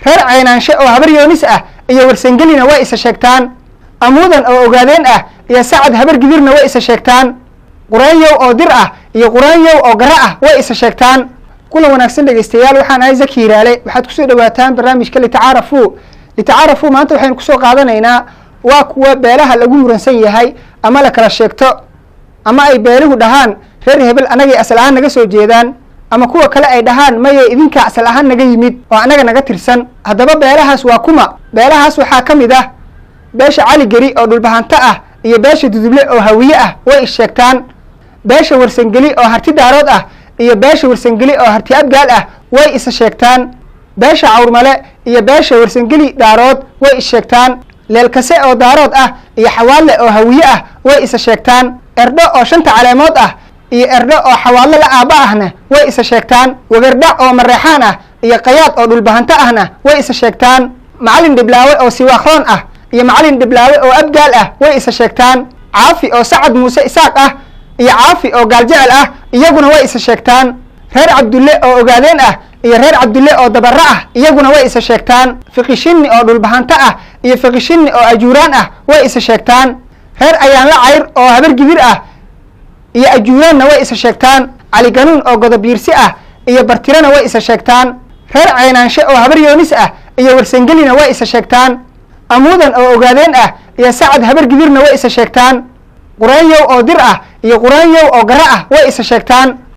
reer caynaanshe oo habar yoonis ah iyo warsangelina way isa sheegtaan amuudan oo ogaadeen ah iyo sacad habar gidirna way isa sheegtaan quraanyow oo dir ah iyo quraanyow oo gara ah way isa sheegtaan kulan wanaagsan dhegeystayaal waxaan ahay Zaki Hiraale waxaad kusoo dhawaataan barnaamijka litacaarafu maanta waxaynu kusoo qaadanaynaa waa kuwa beelaha lagu muransan yahay ama la kala sheegto ama ay beeluhu dhahaan reer hebel anagay asal ahaan naga soo jeedaan ama kuwa kale ay dhahaan maye idinka asal ahaan naga yimid oo anaga naga tirsan haddaba beelahaas waa kuma beelahaas waxaa ka mid ah beesha cali geri oo dhulbahanto ah iyo beesha duduble oo hawiye ah way is sheegtaan beesha warsangeli oo harti daarood ah iyo beesha warsangeli oo harti abgaal ah way isa sheegtaan beesha cawrmale iyo beesha warsangeli daarood way is sheegtaan leelkase oo daarood ah iyo xawaalle oo hawiye ah way isa sheegtaan erdho oo shanta caleemood ah iyo erdho oo xawaallo la aaba ahna way isa sheegtaan wagardhac oo mareexaan ah iyo qayaad oo dhulbahanto ahna way isa sheegtaan macalin dhiblaawe oo siwaakroon ah iyo macalin dhiblaawe oo abgaal ah way isa sheegtaan caafi oo sacad muuse isaaq ah iyo caafi oo gaaljecel ah iyaguna way isa sheegtaan reer cabdulle oo ogaadeen ah iyo reer cabdulle oo dabara ah iyaguna way isa sheegtaan fiqishinni oo dhulbahanto ah iyo fiqishinni oo ajuuraan ah way isa sheegtaan reer ayaanla cayr oo habar gidir ah iyo ajuuraanna way isa sheegtaan cali ganuun oo godobiirsi ah iyo bartirana way isa sheegtaan reer caynaanshe oo habar yoonis ah iyo warsangelina way isa sheegtaan amuudan oo ogaadeen ah iyo sacad habar gidirna way isa sheegtaan quraanyow oo dir ah iyo quraanyow oo gara ah way isa sheegtaan